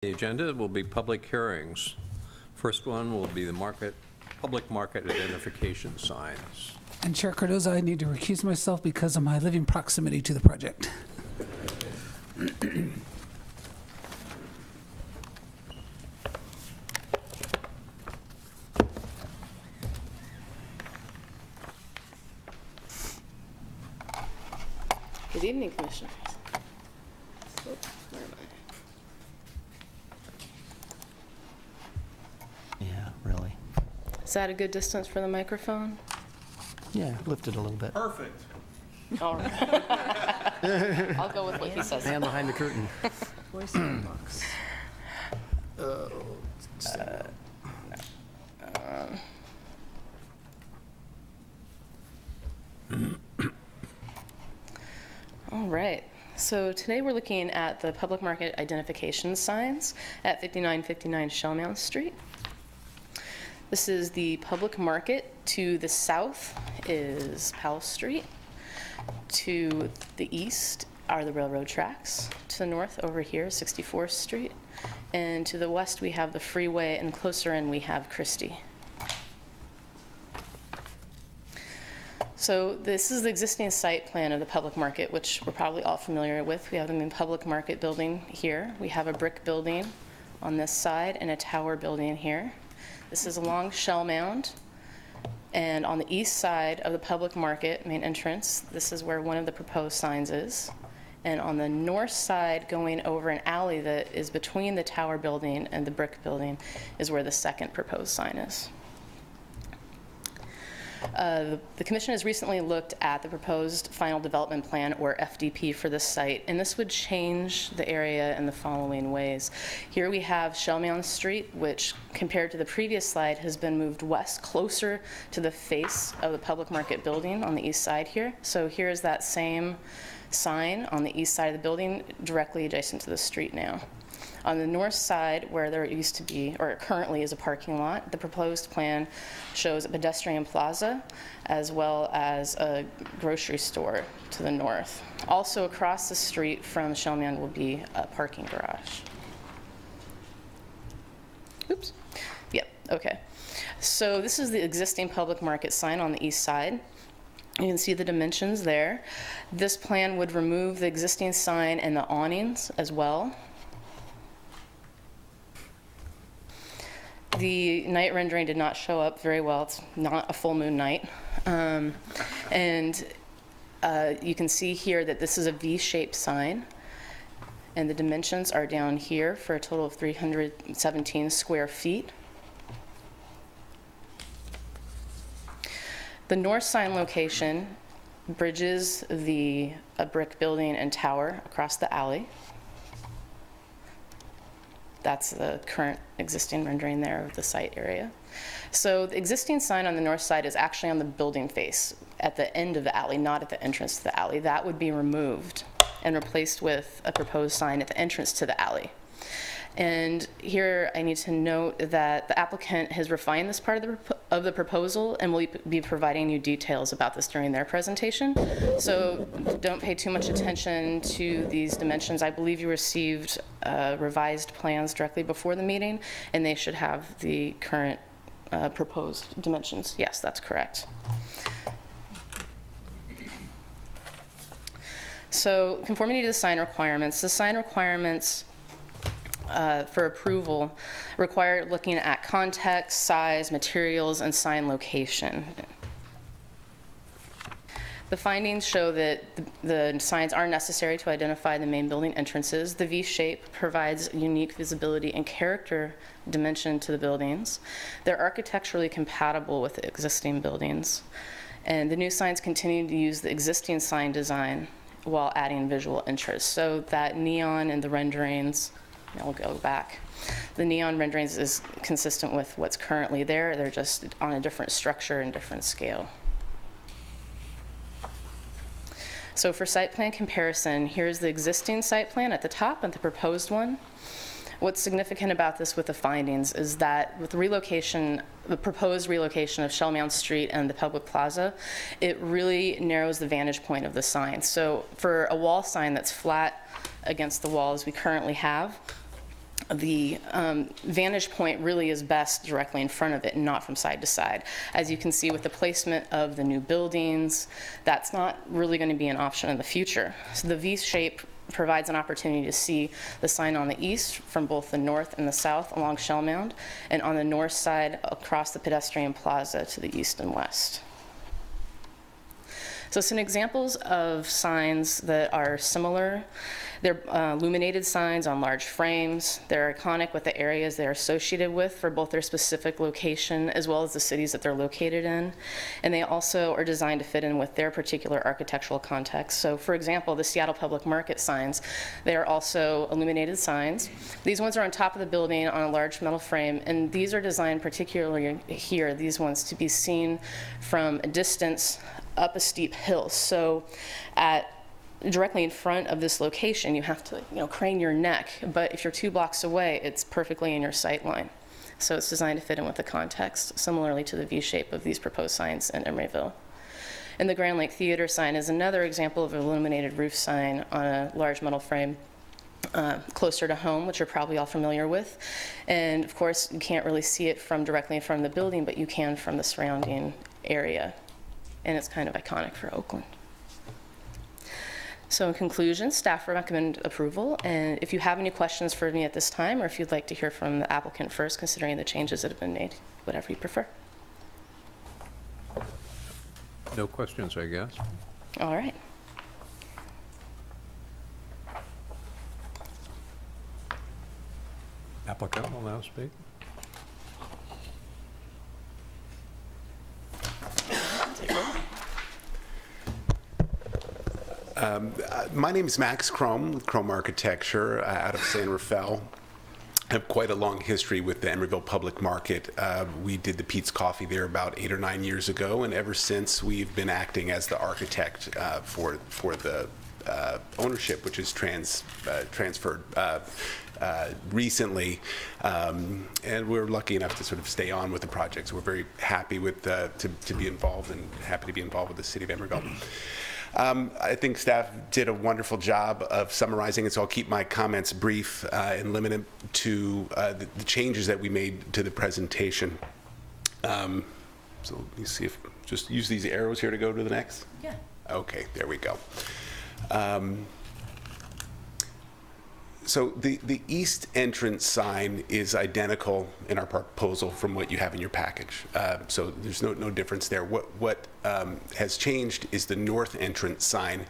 The agenda will be public hearings. First one will be the public market identification signs. And Chair Cardozo, I need to recuse myself because of my living proximity to the project. Good evening, Commissioners. Oh, where am I? Yeah, really. Is that a good distance for the microphone? Yeah, lift it a little bit. Perfect. All right. I'll go with what he says. Man behind the curtain. Voice box. All right. So today we're looking at the public market identification signs at 5959 Shellmound Street. This is the public market. To the south is Powell Street. To the east are the railroad tracks. To the north over here is 64th Street. And to the west we have the freeway, and closer in we have Christie. So this is the existing site plan of the public market, which we're probably all familiar with. We have the main public market building here. We have a brick building on this side and a tower building here. This is along Shellmound. And on the east side of the public market main entrance, this is where one of the proposed signs is. And on the north side, going over an alley that is between the tower building and the brick building, is where the second proposed sign is. The Commission has recently looked at the proposed final development plan, or FDP, for this site, and this would change the area in the following ways. Here we have Shellmound Street, which compared to the previous slide has been moved west, closer to the face of the public market building on the east side here. So here's that same sign on the east side of the building, directly adjacent to the street now. On the north side, where there used to be, or currently is, a parking lot, the proposed plan shows a pedestrian plaza as well as a grocery store to the north. Also across the street from Shellmound will be a parking garage. Oops. Yep, okay. So this is the existing public market sign on the east side. You can see the dimensions there. This plan would remove the existing sign and the awnings as well. The night rendering did not show up very well. It's not a full moon night. You can see here that this is a V-shaped sign, and the dimensions are down here for a total of 317 square feet. The north sign location bridges a brick building and tower across the alley. That's the current existing rendering there of the site area. So the existing sign on the north side is actually on the building face at the end of the alley, not at the entrance to the alley. That would be removed and replaced with a proposed sign at the entrance to the alley. And here I need to note that the applicant has refined this part of the proposal and will be providing you details about this during their presentation. So don't pay too much attention to these dimensions. I believe you received revised plans directly before the meeting, and they should have the current proposed dimensions. Yes, that's correct. So conformity to the sign requirements. The sign requirements for approval require looking at context, size, materials, and sign location. The findings show that the signs are necessary to identify the main building entrances. The V shape provides unique visibility and character dimension to the buildings. They're architecturally compatible with the existing buildings. And the new signs continue to use the existing sign design while adding visual interest. So that neon in the renderings, I'll go back. The neon renderings is consistent with what's currently there. They're just on a different structure and different scale. So for site plan comparison, here's the existing site plan at the top and the proposed one. What's significant about this with the findings is that with the proposed relocation of Shellmound Street and the public plaza, it really narrows the vantage point of the sign. So for a wall sign that's flat against the wall as we currently have, the vantage point really is best directly in front of it and not from side to side. As you can see with the placement of the new buildings, that's not really going to be an option in the future. So the V shape provides an opportunity to see the sign on the east from both the north and the south along Shellmound, and on the north side across the pedestrian plaza to the east and west. So some examples of signs that are similar. They're illuminated signs on large frames. They're iconic with the areas they're associated with for both their specific location as well as the cities that they're located in. And they also are designed to fit in with their particular architectural context. So for example, the Seattle Public Market signs, they are also illuminated signs. These ones are on top of the building on a large metal frame, and these are designed particularly here, these ones, to be seen from a distance up a steep hill. So directly in front of this location, you have to crane your neck, but if you're 2 blocks away, it's perfectly in your sight line. So it's designed to fit in with the context, similarly to the V shape of these proposed signs in Emeryville. And the Grand Lake Theater sign is another example of an illuminated roof sign on a large metal frame closer to home, which you're probably all familiar with. And of course, you can't really see it from directly in front of the building, but you can from the surrounding area. And it's kind of iconic for Oakland. So in conclusion, staff recommend approval, and if you have any questions for me at this time, or if you'd like to hear from the applicant first, considering the changes that have been made, whatever you prefer. No questions, I guess. All right. Applicant will now speak. My name is Max Crome with Crome Architecture out of San Rafael. I have quite a long history with the Emeryville Public Market. We did the Pete's Coffee there about 8 or 9 years ago, and ever since we've been acting as the architect for the ownership, which is transferred recently, and we're lucky enough to sort of stay on with the project. So we're very happy with to be involved, and happy to be involved with the City of Emeryville. I think staff did a wonderful job of summarizing it, so I'll keep my comments brief and limited to the changes that we made to the presentation. So let me see if, just use these arrows here to go to the next? Yeah. Okay, there we go. So the east entrance sign is identical in our proposal from what you have in your package. So there's no difference there. What has changed is the north entrance sign.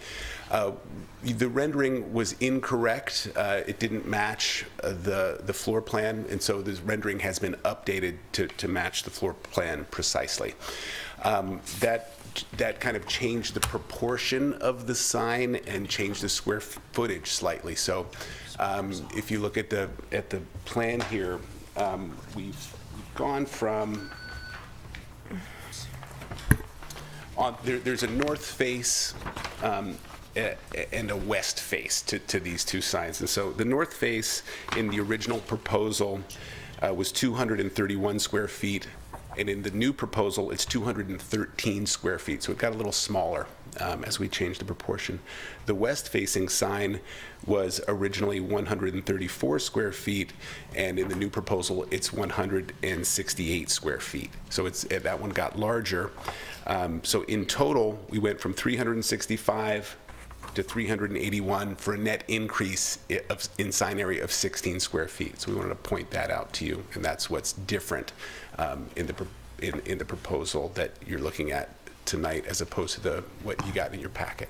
The rendering was incorrect. It didn't match the floor plan, and so this rendering has been updated to match the floor plan precisely. That kind of changed the proportion of the sign and changed the square footage slightly. So if you look at the plan here, we've gone from there's a north face and a west face to these two signs. And so the north face in the original proposal was 231 square feet. And in the new proposal, it's 213 square feet. So it got a little smaller as we changed the proportion. The west-facing sign was originally 134 square feet, and in the new proposal, it's 168 square feet. So that one got larger. So in total, we went from 365 to 381 for a net increase in sign area of 16 square feet. So we wanted to point that out to you, and that's what's different in the proposal that you're looking at tonight, as opposed to what you got in your packet.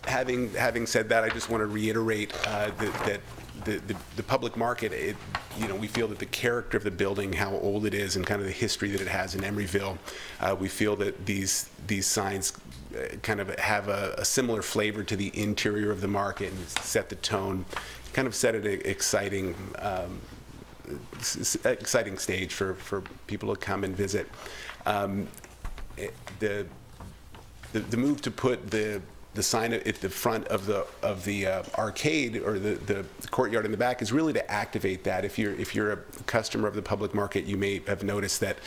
Having said that, I just want to reiterate that the public market, we feel that the character of the building, how old it is, and kind of the history that it has in Emeryville, we feel that these signs kind of have a similar flavor to the interior of the market and set the tone, kind of set an exciting stage for people to come and visit. The move to put the sign at the front of the arcade or the courtyard in the back is really to activate that. If you're a customer of the public market, you may have noticed that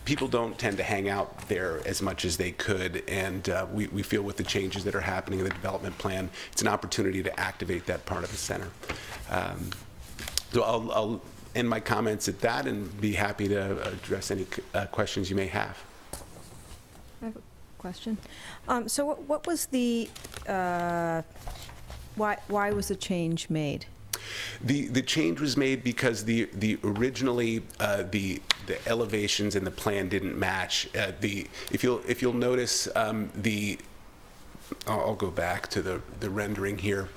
people don't tend to hang out there as much as they could, and we feel with the changes that are happening in the development plan, it's an opportunity to activate that part of the center. So I'll end my comments at that and be happy to address any questions you may have. I have a question. So what was the, why was the change made? The change was made because the originally the elevations in the plan didn't match. If you'll notice I'll go back to the rendering here.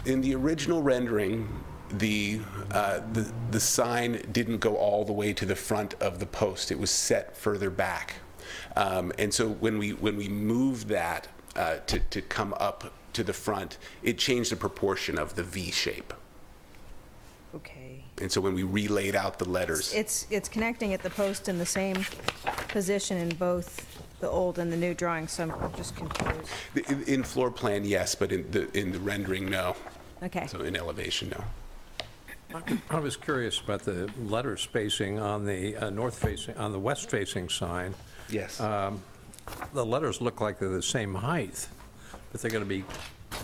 In the original rendering, the sign didn't go all the way to the front of the post. It was set further back, and so when we moved that to come up to the front, it changed the proportion of the V shape. Okay. And so when we relaid out the letters, It's connecting at the post in the same position in both the old and the new drawings, so I'm just confused. in floor plan, yes, but in the rendering, no. Okay. So in elevation, no. I was curious about the letter spacing on the on the west-facing sign. Yes. The letters look like they're the same height, but they're going to be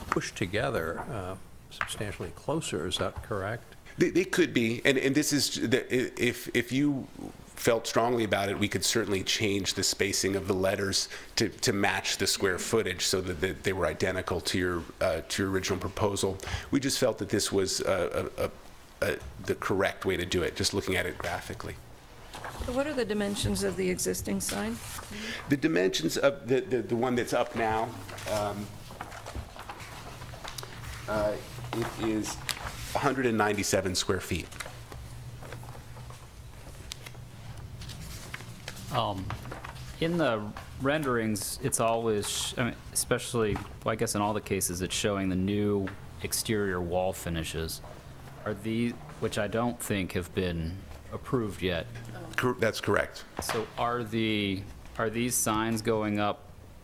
pushed together substantially closer. Is that correct? They could be, and this is, if you felt strongly about it, we could certainly change the spacing of the letters to match the square footage so that they were identical to your original proposal. We just felt that this was the correct way to do it, just looking at it graphically. What are the dimensions of the existing sign? The dimensions of the one that's up now, it is 197 square feet. In the renderings, it's always, I mean, especially, well, I guess in all the cases, it's showing the new exterior wall finishes. Are these, which I don't think have been approved yet. That's correct. So are these signs going up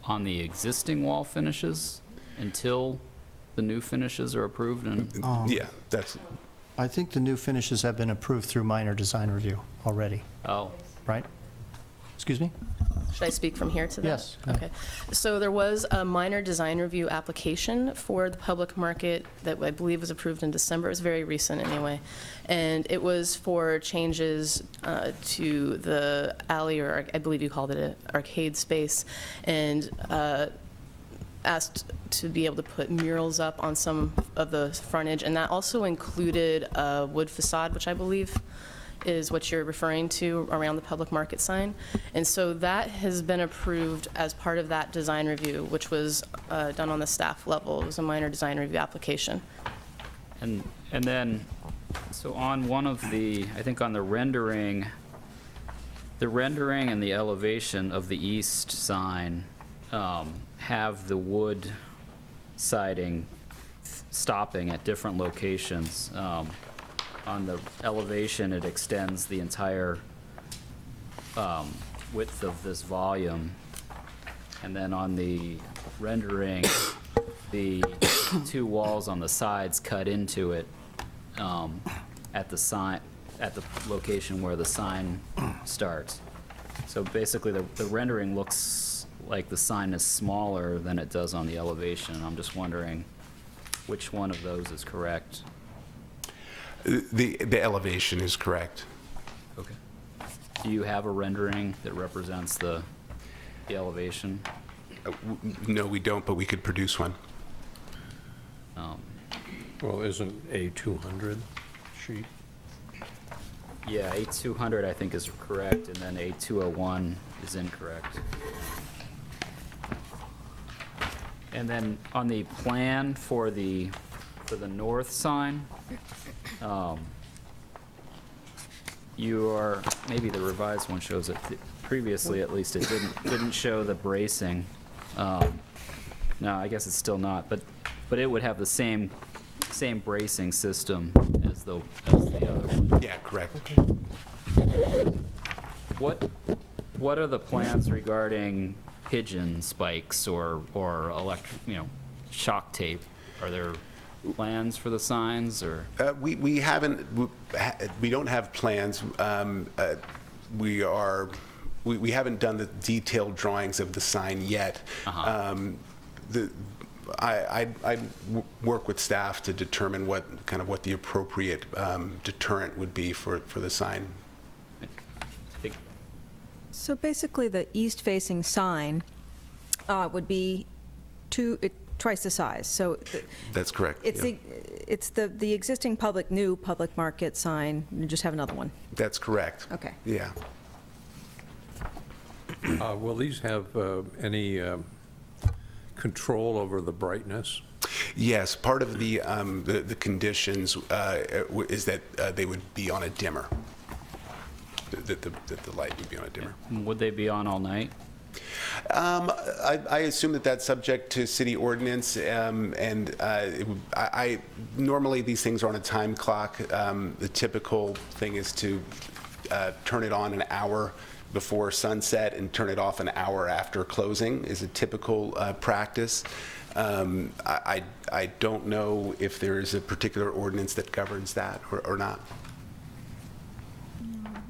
on the existing wall finishes until the new finishes are approved? And Yeah, that's, I think the new finishes have been approved through minor design review already, oh, right? Excuse me? Should I speak from here to that? Yes, go ahead. Okay. So there was a minor design review application for the public market that I believe was approved in December. It was very recent anyway. And it was for changes to the alley, or I believe you called it an arcade space, and asked to be able to put murals up on some of the frontage. And that also included a wood facade, which I believe is what you're referring to around the public market sign. And so that has been approved as part of that design review, which was done on the staff level. It was a minor design review application. and then, so on one of the, I think on the rendering and the elevation of the east sign have the wood siding stopping at different locations. On the elevation, it extends the entire width of this volume. And then on the rendering, the two walls on the sides cut into it at the location where the sign starts. So basically, the rendering looks like the sign is smaller than it does on the elevation. I'm just wondering which one of those is correct. the elevation is correct. Okay. Do you have a rendering that represents the elevation? No, we don't, but we could produce one. Well, isn't a 200 sheet? Yeah, A200 I think is correct, and then A201 is incorrect. And then on the plan for the north sign, maybe the revised one shows it. Previously, at least, it didn't show the bracing. No, I guess it's still not, but it would have the same bracing system as the other one. Yeah, correct. What are the plans regarding pigeon spikes or shock tape? Are there plans for the signs, or? We don't have plans. we haven't done the detailed drawings of the sign yet. I'd work with staff to determine what the appropriate deterrent would be for the sign. So basically, the east-facing sign would be twice the size. So That's correct. it's yeah. it's the existing new public market sign. You just have another one. That's correct. Okay. Yeah. Will these have any control over the brightness? Yes, part of the conditions is that they would be on a dimmer. That the light would be on a dimmer. Would they be on all night? I assume that that's subject to city ordinance, and normally these things are on a time clock. The typical thing is to turn it on an hour before sunset and turn it off an hour after closing is a typical practice. I don't know if there is a particular ordinance that governs that or not.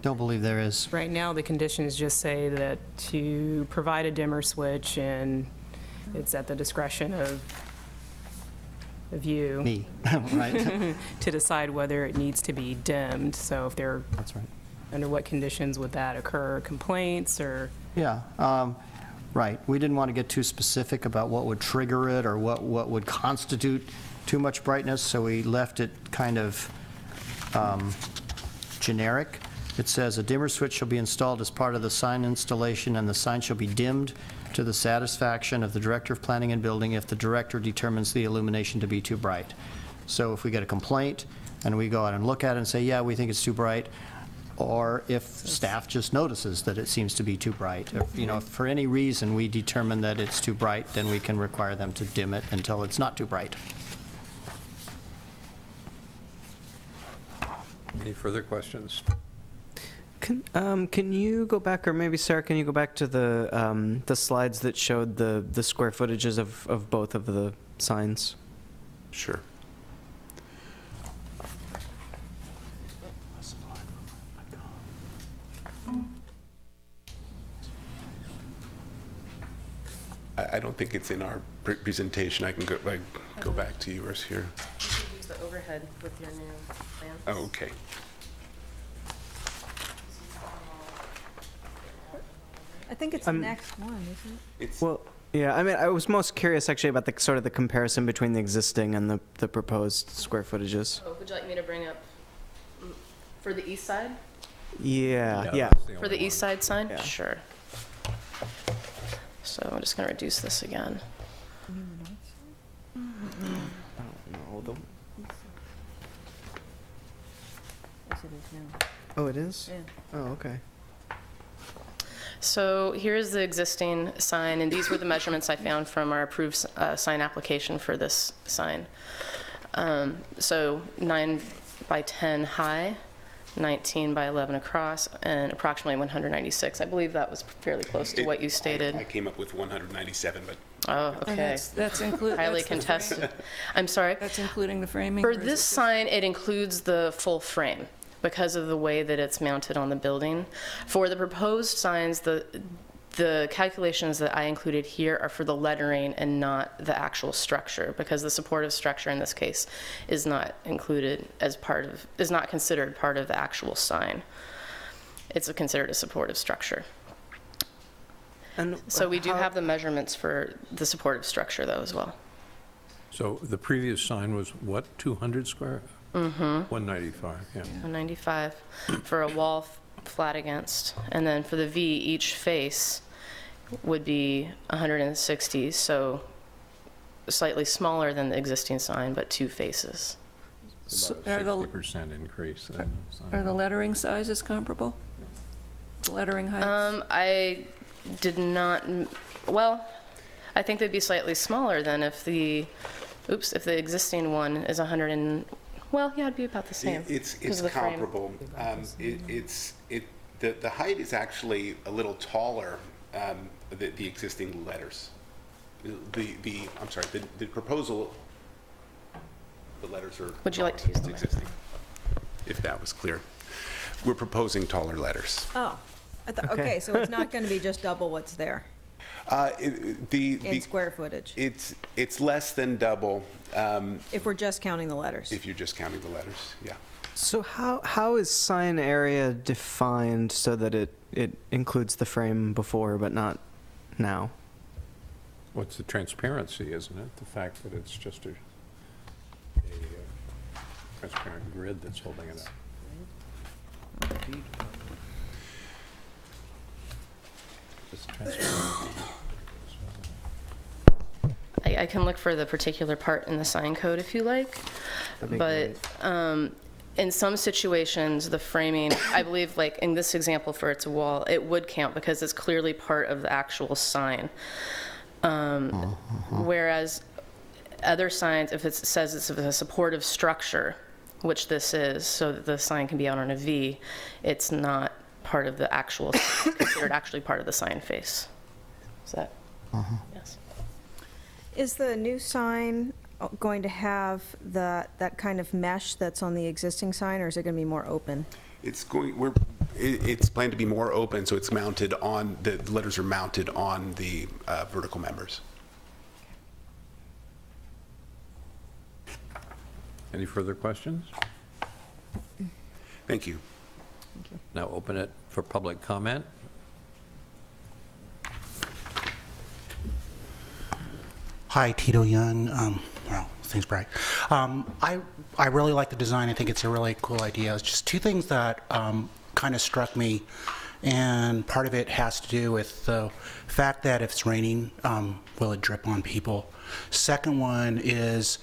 Don't believe there is. Right now, the conditions just say that to provide a dimmer switch, and it's at the discretion of you Me, right? to decide whether it needs to be dimmed. So if they're, That's right. under what conditions would that occur? Complaints or? Yeah, right. We didn't want to get too specific about what would trigger it or what would constitute too much brightness, so we left it kind of generic. It says, "A dimmer switch shall be installed as part of the sign installation, and the sign shall be dimmed to the satisfaction of the Director of Planning and Building if the Director determines the illumination to be too bright." So if we get a complaint and we go out and look at it and say, yeah, we think it's too bright, or if staff just notices that it seems to be too bright, if for any reason we determine that it's too bright, then we can require them to dim it until it's not too bright. Any further questions? Can you go back, or maybe Sarah, can you go back to the slides that showed the square footages of both of the signs? Sure. I don't think it's in our presentation. I can go back to yours here. Use the overhead with your new plan. Oh, okay. I think it's the next one, isn't it? Well, yeah, I mean, I was most curious actually about the sort of the comparison between the existing and the proposed square footages. Oh, would you like me to bring up for the east side? Yeah, yeah. that's the For only the east side sign? Yeah. Sure. So I'm just going to reduce this again. No, Yes, it is now. oh, it is? Yeah. Oh, okay. So here's the existing sign, and these were the measurements I found from our approved sign application for this sign. So 9 by 10 high, 19 by 11 across, and approximately 196. I believe that was fairly close to what you stated. I came up with 197, but Oh, And okay. that's included. Highly contested. I'm sorry. That's including the framing? For or is this it just- sign, it includes the full frame because of the way that it's mounted on the building. For the proposed signs, the calculations that I included here are for the lettering and not the actual structure, because the supportive structure in this case is not included as is not considered part of the actual sign. It's considered a supportive structure. And So we do how- have the measurements for the supportive structure though as well. So the previous sign was what, 200 square? Mm-hmm. 195, yeah. 195 for a wall flat against. And then for the V, each face would be 160, so slightly smaller than the existing sign, but 2 faces. It's about are a the- 60% increase. Are the lettering sizes comparable? The lettering heights? I did not, well, I think they'd be slightly smaller than if the existing one is 100 and, well, yeah, it'd be about the same. It's 'cause of the frame. comparable. The height is actually a little taller, the existing letters. I'm sorry, the proposal, the letters are. Would you like to use the mic? existing? If that was clear. We're proposing taller letters. Oh, okay, so it's not going to be just double what's there in square footage, It's less than double if we're just counting the letters. if you're just counting the letters, yeah. So how is sign area defined so that it includes the frame before but not now? What's the transparency, isn't it? The fact that it's just a transparent grid that's holding it up. It's transparent. I can look for the particular part in the sign code if you like, but in some situations, the framing, I believe, like in this example for its wall, it would count because it's clearly part of the actual sign. Whereas other signs, if it says it's a supportive structure, which this is, so that the sign can be out on a V, it's not part of the actual, considered actually part of the sign face. Is that? Yes. Is the new sign going to have that kind of mesh that's on the existing sign, or is it going to be more open? It's planned to be more open, so it's mounted on, the letters are mounted on the vertical members. Any further questions? Thank you. Now open it for public comment. Hi, Tito Young. Well, thanks, Bright. I really like the design. I think it's a really cool idea. It's just two things that kind of struck me, and part of it has to do with the fact that if it's raining, will it drip on people? Second one is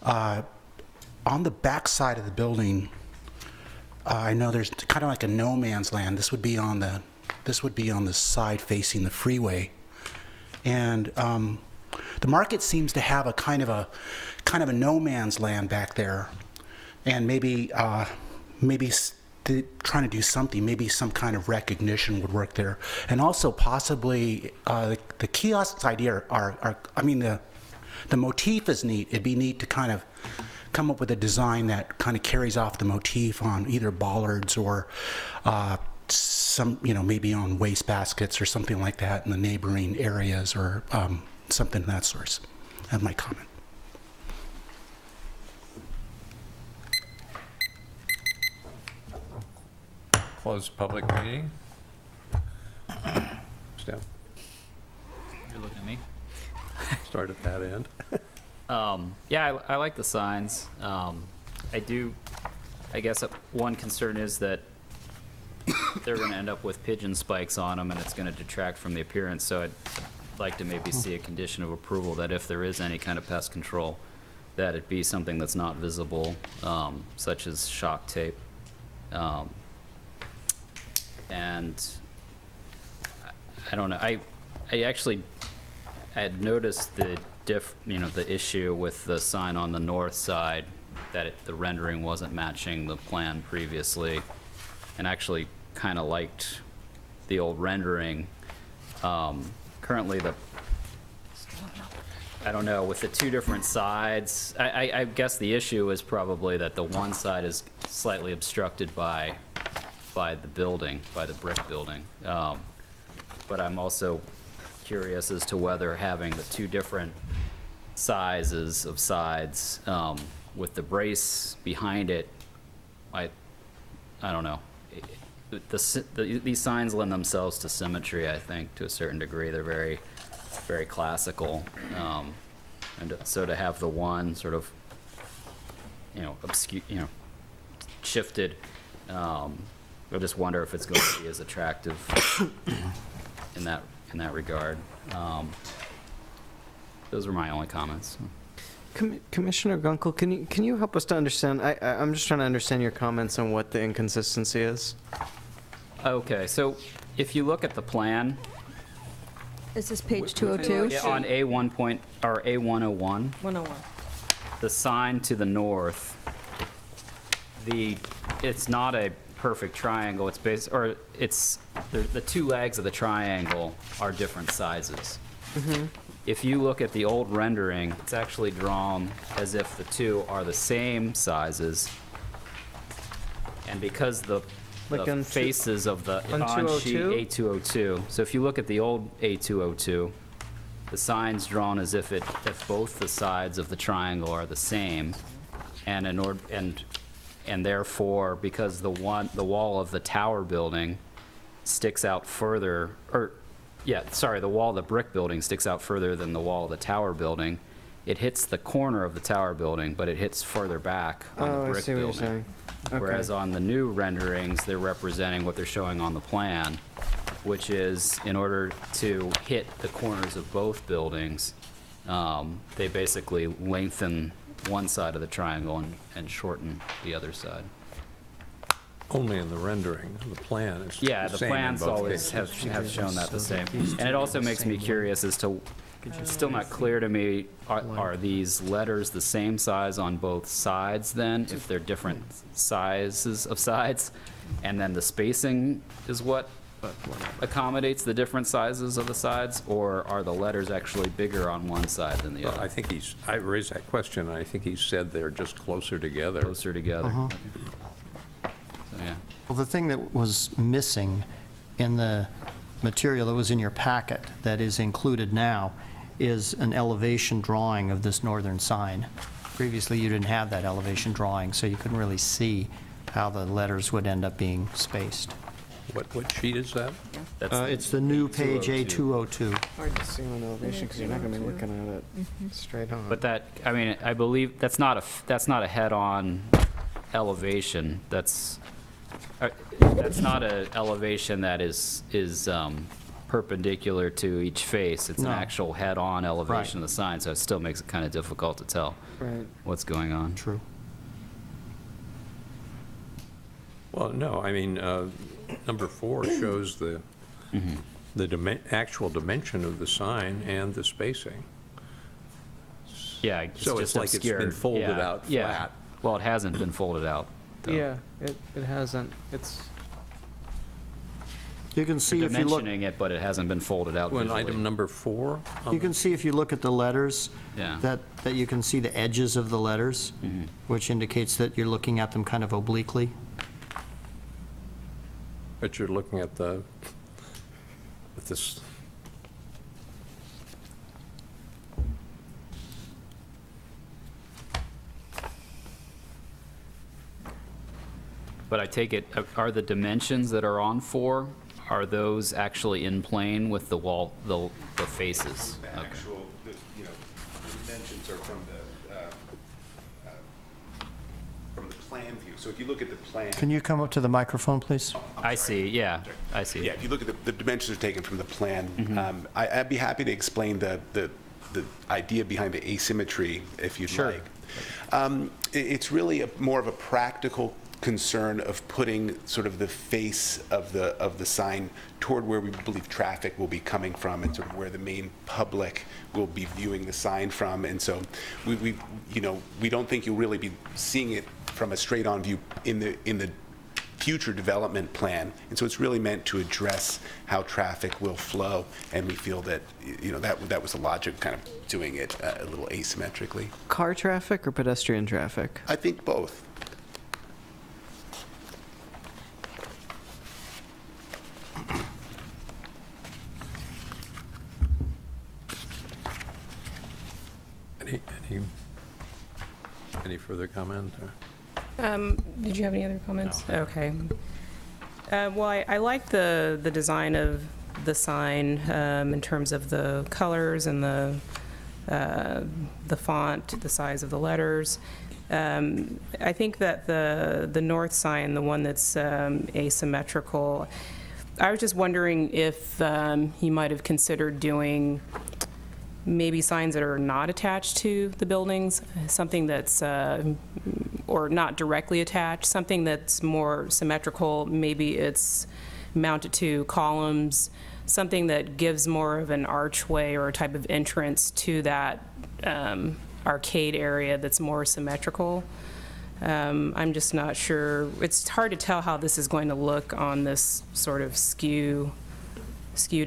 on the back side of the building. I know there's kind of like a no man's land. This would be on the side facing the freeway, and the market seems to have a kind of a no man's land back there, and maybe trying to do something. Maybe some kind of recognition would work there, and also possibly the kiosks idea the motif is neat. It'd be neat to kind of come up with a design that kind of carries off the motif on either bollards or some, maybe on waste baskets or something like that in the neighboring areas, or something of that sort. That's my comment. Close public meeting. Steph, You're looking at me? start at that end. Yeah, I like the signs. I guess one concern is that they're going to end up with pigeon spikes on them, and it's going to detract from the appearance. So I'd like to maybe see a condition of approval that if there is any kind of pest control, that it be something that's not visible, such as shock tape. And I don't know. I had noticed the issue with the sign on the north side, that the rendering wasn't matching the plan previously, and actually kind of liked the old rendering. Currently, I don't know, with the two different sides, I guess the issue is probably that the one side is slightly obstructed by the building, by the brick building. But I'm also curious as to whether having the two different sizes of sides with the brace behind it, I don't know. These signs lend themselves to symmetry, I think, to a certain degree. They're very, very classical. And so to have the one sort of, shifted, I just wonder if it's going to be as attractive in that regard. Those were my only comments. Commissioner Gunkel, can you help us to understand? I'm just trying to understand your comments on what the inconsistency is. Okay, so if you look at the plan, Is this page 202? yeah, on A101, 101. the sign to the north, it's not a perfect triangle. It's the two legs of the triangle are different sizes. If you look at the old rendering, it's actually drawn as if the two are the same sizes. And because the Like on faces of the, on on sheet 202? A202. So if you look at the old A202, the sign's drawn as if both the sides of the triangle are the same, and and therefore, because the wall of the tower building sticks out further, the wall of the brick building sticks out further than the wall of the tower building. It hits the corner of the tower building, but it hits further back on the Oh, I brick see what you're building. saying. Okay. Whereas on the new renderings, they're representing what they're showing on the plan, which is in order to hit the corners of both buildings, they basically lengthen one side of the triangle and shorten the other side. Only in the rendering, the plan is Yeah, the the same in plans both always cases. have shown that the same. And it also makes me curious as to, it's still not clear to me, are these letters the same size on both sides then, if they're different sizes of sides? And then the spacing is what accommodates the different sizes of the sides? Or are the letters actually bigger on one side than the Well, other? I think I raised that question, and I think he said they're just closer together. Closer together. Uh-huh. So, yeah. Well, the thing that was missing in the material that was in your packet that is included now is an elevation drawing of this northern sign. Previously, you didn't have that elevation drawing, so you couldn't really see how the letters would end up being spaced. What sheet is that? It's the new page 202. A202. Hard to see on elevation because you're not going to be looking at it straight on. But that, I mean, I believe that's not a head-on elevation. That's not an elevation that is perpendicular to each face. It's No. an actual head-on elevation of the sign, so it still makes it kind of difficult to tell Right. what's going on. True. Well, no, I mean, number 4 shows the actual dimension of the sign and the spacing. Yeah, it's So it's just like it's been obscured. folded Yeah, out yeah. flat. Well, it hasn't been folded out, though. Yeah, it hasn't. It's You can see if you look. Dimensioning it, but it hasn't been folded out When visually. item number 4? You can see if you look at the letters, Yeah. that you can see the edges of the letters, which indicates that you're looking at them kind of obliquely. But you're looking at this, But I take it, are the dimensions that are on 4, are those actually in plane with the wall, the faces? The Okay. actual, the dimensions are from the plan view. So if you look at the plan. Can you come up to the microphone, please? I see, yeah, I see. Yeah, if you look at the dimensions are taken from the plan. I'd be happy to explain the idea behind the asymmetry, if you'd Sure. like. It's really more of a practical concern of putting sort of the face of the sign toward where we believe traffic will be coming from and sort of where the main public will be viewing the sign from. And so we don't think you'll really be seeing it from a straight-on view in the future development plan. And so it's really meant to address how traffic will flow, and we feel that that was the logic, kind of doing it a little asymmetrically. car traffic or pedestrian traffic? I think both. any further comment? Did you have any other comments? Okay. Well, I like the design of the sign in terms of the colors and the font, the size of the letters. I think that the north sign, the one that's asymmetrical, I was just wondering if you might have considered doing maybe signs that are not attached to the buildings, something that's, or not directly attached, something that's more symmetrical. Maybe it's mounted to columns, something that gives more of an archway or a type of entrance to that arcade area that's more symmetrical. I'm just not sure. It's hard to tell how this is going to look on this sort of skewed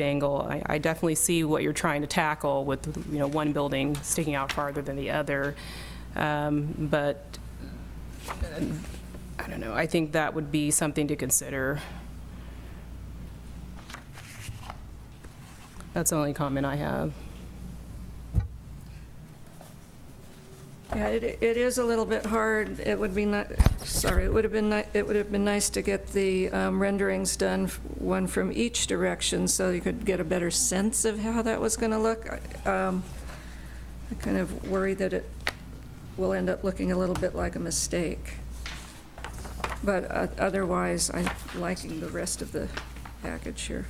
angle. I definitely see what you're trying to tackle with, one building sticking out farther than the other. But I don't know, I think that would be something to consider. That's the only comment I have. Yeah, it is a little bit hard. It would be it would have been nice to get the renderings done, one from each direction, so you could get a better sense of how that was going to look. I kind of worry that it will end up looking a little bit like a mistake. But otherwise, I'm liking the rest of the package here.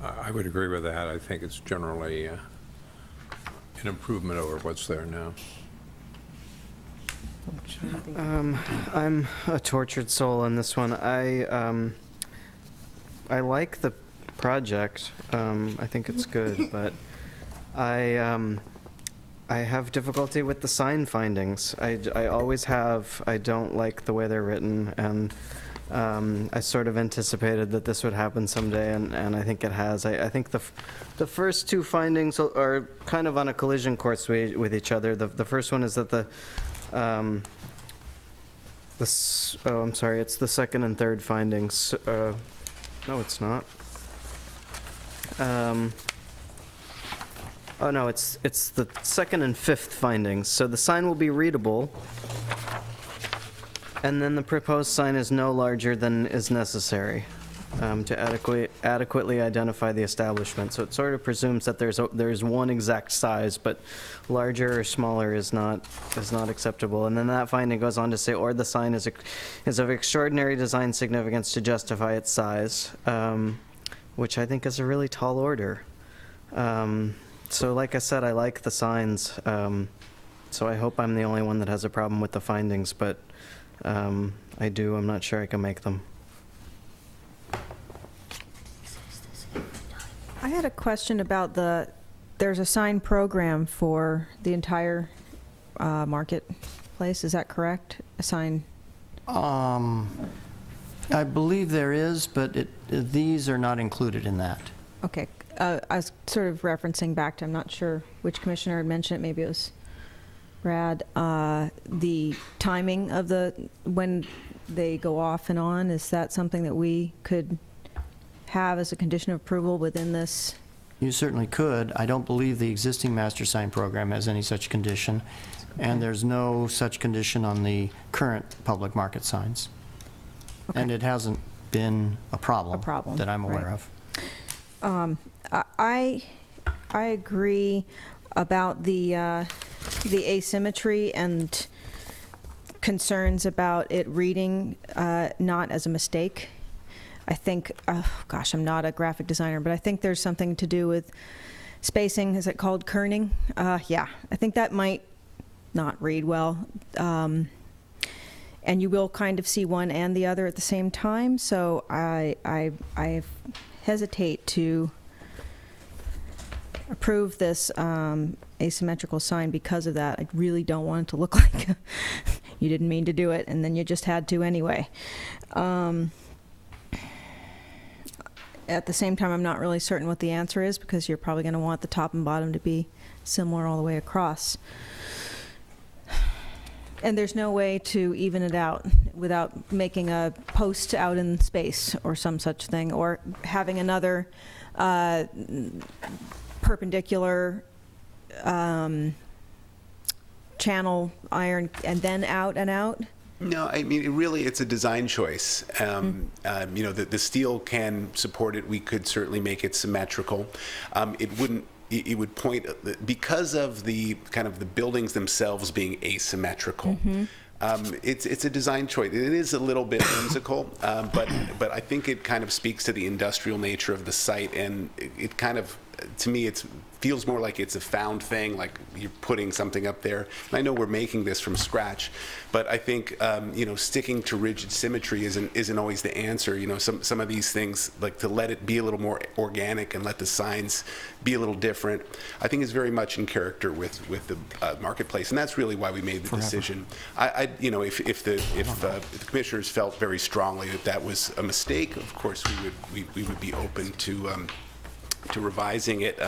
I would agree with that. I think it's generally an improvement over what's there now. I'm a tortured soul on this one. I like the project. I think it's good, but I have difficulty with the sign findings. I always have. I don't like the way they're written, and I sort of anticipated that this would happen someday, and I think it has. I think the first two findings are kind of on a collision course with each other. The first one is that I'm sorry, it's the second and third findings. No, it's not. Oh, no, it's the second and fifth findings. So the sign will be readable, and then the proposed sign is no larger than is necessary to adequately identify the establishment. So it sort of presumes that there's one exact size, but larger or smaller is not acceptable. And then that finding goes on to say, or the sign is of extraordinary design significance to justify its size, which I think is a really tall order. So like I said, I like the signs, so I hope I'm the only one that has a problem with the findings, but I do. I'm not sure I can make them. I had a question about there's a sign program for the entire marketplace, is that correct? A sign? I believe there is, but these are not included in that. Okay. I was sort of referencing back to, I'm not sure which commissioner had mentioned it, maybe it was Brad, the timing of when they go off and on, is that something that we could have as a condition of approval within this? You certainly could. I don't believe the existing master sign program has any such condition, and there's no such condition on the current public market signs. Okay. And it hasn't been a problem that I'm aware of. I agree about the asymmetry and concerns about it reading not as a mistake. I think, gosh, I'm not a graphic designer, but I think there's something to do with spacing. Is it called kerning? Yeah, I think that might not read well. And you will kind of see one and the other at the same time, so I hesitate to approve this asymmetrical sign because of that. I really don't want it to look like you didn't mean to do it and then you just had to anyway. At the same time, I'm not really certain what the answer is because you're probably going to want the top and bottom to be similar all the way across. And there's no way to even it out without making a post out in space or some such thing, or having another perpendicular channel iron and then out and out. No, I mean, it's a design choice. You know, the steel can support it. We could certainly make it symmetrical. It would point, because of the kind of the buildings themselves being asymmetrical. It's a design choice. It is a little bit whimsical, but I think it kind of speaks to the industrial nature of the site, and it kind of, to me, it feels more like it's a found thing, like you're putting something up there. And I know we're making this from scratch, but I think you know, sticking to rigid symmetry isn't always the answer. You know, some of these things, like to let it be a little more organic and let the signs be a little different, I think is very much in character with the marketplace, and that's really why we made the decision. You know, if the commissioners felt very strongly that was a mistake, of course we would be open to revising it.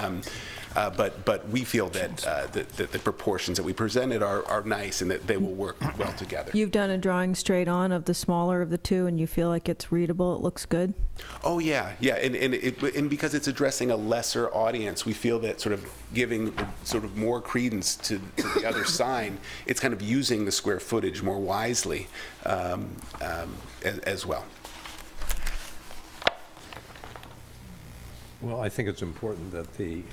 But we feel that the proportions that we presented are nice and that they will work well together. You've done a drawing straight on of the smaller of the two, and you feel like it's readable, it looks good? Oh, yeah, and because it's addressing a lesser audience, we feel that sort of giving sort of more credence to the other sign, it's kind of using the square footage more wisely as well. Well, I think it's important that the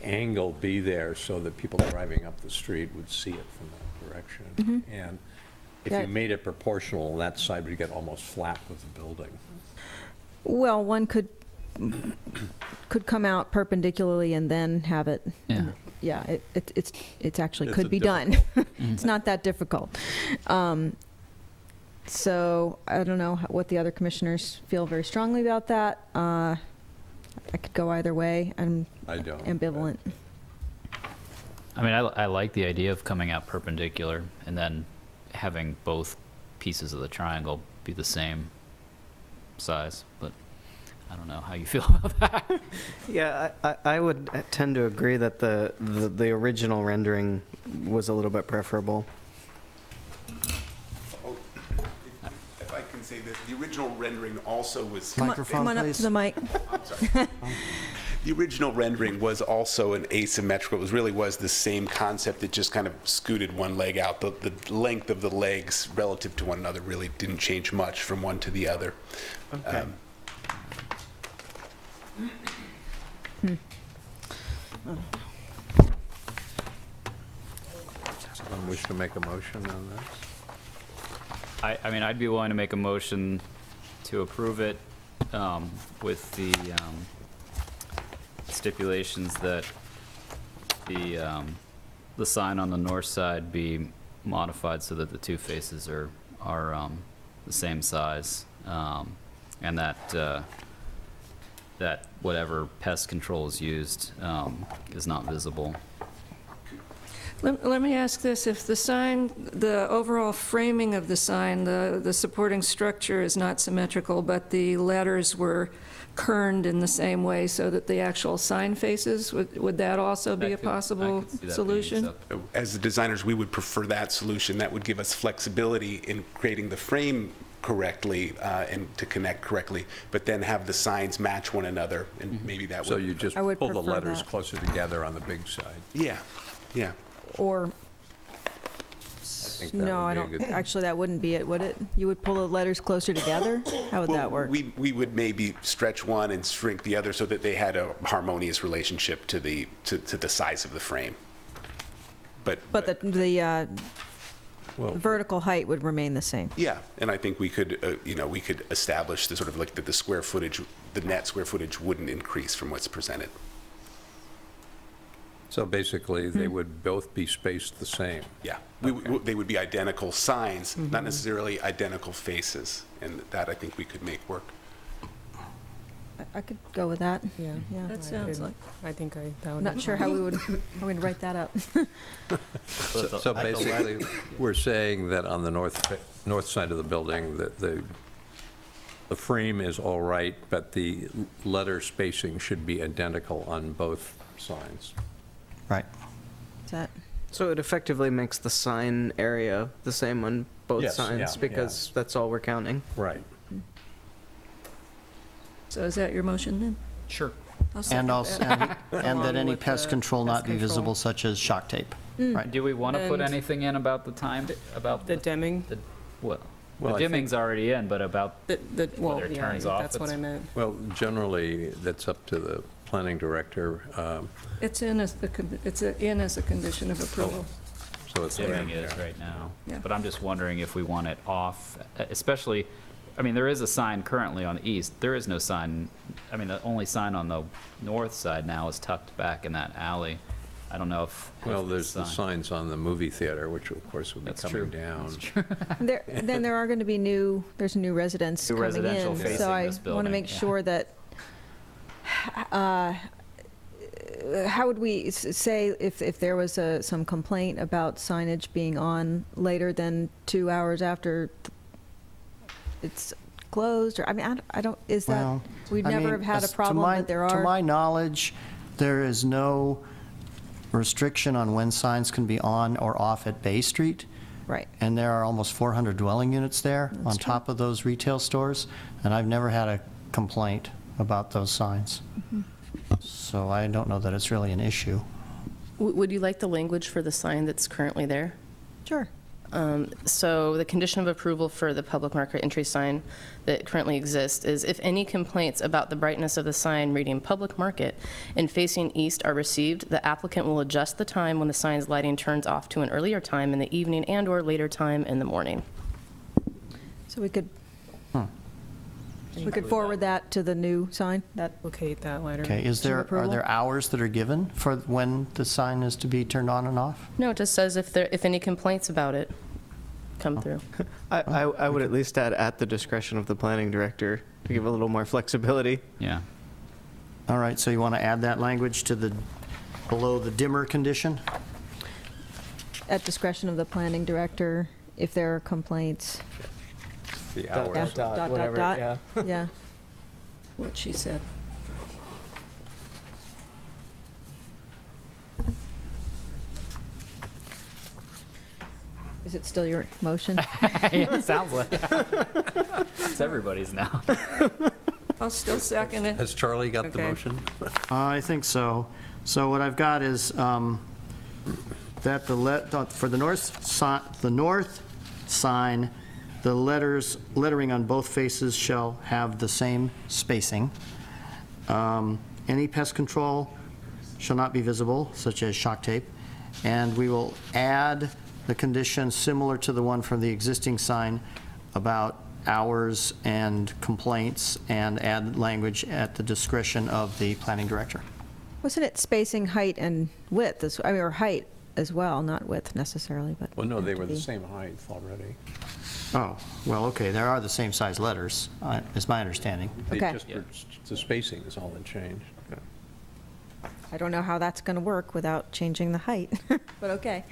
angle be there so that people driving up the street would see it from that direction. And if you made it proportional, that side would get almost flat with the building. Well, one could come out perpendicularly and then have it. Yeah. It's actually It's could a be done. It's not that difficult. So I don't know what the other commissioners feel very strongly about that. I could go either way. I don't. Ambivalent. I mean, I like the idea of coming out perpendicular and then having both pieces of the triangle be the same size, but I don't know how you feel about that. Yeah, I would tend to agree that the original rendering was a little bit preferable. If I can say that the original rendering also was... Come on up to the mic. I'm sorry. The original rendering was also an asymmetrical. It really was the same concept. It just kind of scooted one leg out. The length of the legs relative to one another really didn't change much from one to the other. Okay. Someone wish to make a motion on this? I mean, I'd be willing to make a motion to approve it with the stipulations that the sign on the north side be modified so that the two faces are the same size, and that that whatever pest control is used is not visible. Let me ask this, if the sign, the overall framing of the sign, the supporting structure is not symmetrical, but the letters were kerned in the same way so that the actual sign faces, would that also be a possible solution? As the designers, we would prefer that solution. That would give us flexibility in creating the frame correctly and to connect correctly, but then have the signs match one another, and maybe that would... So you just I would pull the prefer letters that. closer together on the big side. Yeah, yeah. Or, I think that no, I would don't, be a good... actually, that wouldn't be it, would it? You would pull the letters closer together? How would that work? We would maybe stretch one and shrink the other so that they had a harmonious relationship to the size of the frame. But the Well, vertical height would remain the same. yeah, and I think we could we could establish the sort of like that the square footage, the net square footage wouldn't increase from what's presented. so basically, they would both be spaced the same. Yeah, they would be identical signs, not necessarily identical faces, and that I think we could make work. I could go with that. Yeah. Yeah. That sounds like, I think that would. I'm not sure how we would write that up. So basically, we're saying that on the north side of the building, that the frame is all right, but the letter spacing should be identical on both signs. Right. Is that, So it effectively makes the sign area the same on both Yes, signs, yeah, because that's all we're counting. Right. so is that your motion then? Sure. I'll second And also, that. and that Along any with pest the control not pest be control. visible, such as shock tape. Right. Do we want to put And- anything in about the time, about The dimming, well, Well, the I think- dimming's already in, but about, well, Whether it yeah, turns off, that's what I it's- meant. Well, generally, that's up to the planning director, It's in as a condition of approval. so it's... dimming is right now. Yeah. But I'm just wondering if we want it off, especially, I mean, there is a sign currently on the east. There is no sign, I mean, the only sign on the north side now is tucked back in that alley. I don't know if. Well, if there's the sign- signs on the movie theater, which of course will be That's coming true. down. then there are going to be there's new residents New coming residential in. facing So I this want to building, make yeah. sure that, how would we say if there was some complaint about signage being on later than 2 hours after it's closed, or, I mean, I don't, is that, Well, we'd I never mean, have had a as- to problem, my- but there To are. my knowledge, there is no restriction on when signs can be on or off at Bay Street. Right. And there are almost 400 dwelling units there on top of those retail stores, and I've never had a complaint about those signs. So I don't know that it's really an issue. Would you like the language for the sign that's currently there? Sure. So the condition of approval for the public market entry sign that currently exists is if any complaints about the brightness of the sign reading public market and facing east are received, the applicant will adjust the time when the sign's lighting turns off to an earlier time in the evening and/or later time in the morning. So we could forward that to the new sign, that, Locate that later. Okay, are approval? there hours that are given for when the sign is to be turned on and off? No, it just says if any complaints about it come through. I would at least add at the discretion of the planning director to give a little more flexibility. Yeah. All right, so you want to add that language to below the dimmer condition? at discretion of the planning director, if there are complaints. The Yeah. hours. whatever, yeah. Yeah. What she said. Is it still your motion? Yeah, it sounds like it's everybody's now. I'll still second it. Has Charlie got the Okay. motion? I think so. So what I've got is that for the north sign, the lettering on both faces shall have the same spacing. Any pest control shall not be visible, such as shock tape. And we will add the condition similar to the one from the existing sign about hours and complaints, and add language at the discretion of the planning director. Wasn't it spacing, height, and width, or height as well, not width necessarily, but. Well, no, they were the be. same height already. Oh, well, okay, there are the same size letters, is my understanding. They Okay. just were- The spacing is all that changed. I don't know how that's going to work without changing the height, but okay.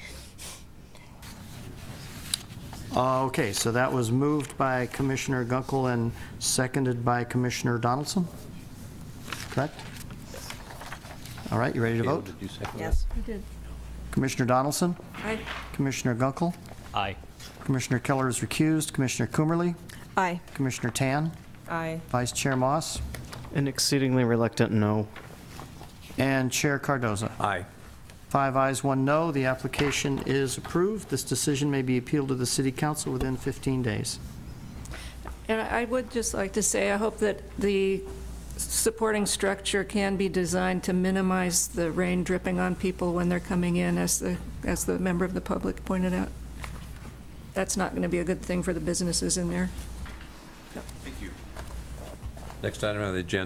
Okay, so that was moved by Commissioner Gunkel and seconded by Commissioner Donaldson? Correct? All right, you ready to Gail, vote? did you second that? Yes. I did. Commissioner Donaldson? Aye. Commissioner Gunkel? Aye. Commissioner Keller is recused. Commissioner Coomerly? Aye. Commissioner Tan? Aye. Vice Chair Moss? An exceedingly reluctant no. And Chair Cardoza? Aye. 5 ayes, 1 no. The application is approved. This decision may be appealed to the City Council within 15 days. And I would just like to say, I hope that the supporting structure can be designed to minimize the rain dripping on people when they're coming in, as the member of the public pointed out. That's not going to be a good thing for the businesses in there. Next item on the agenda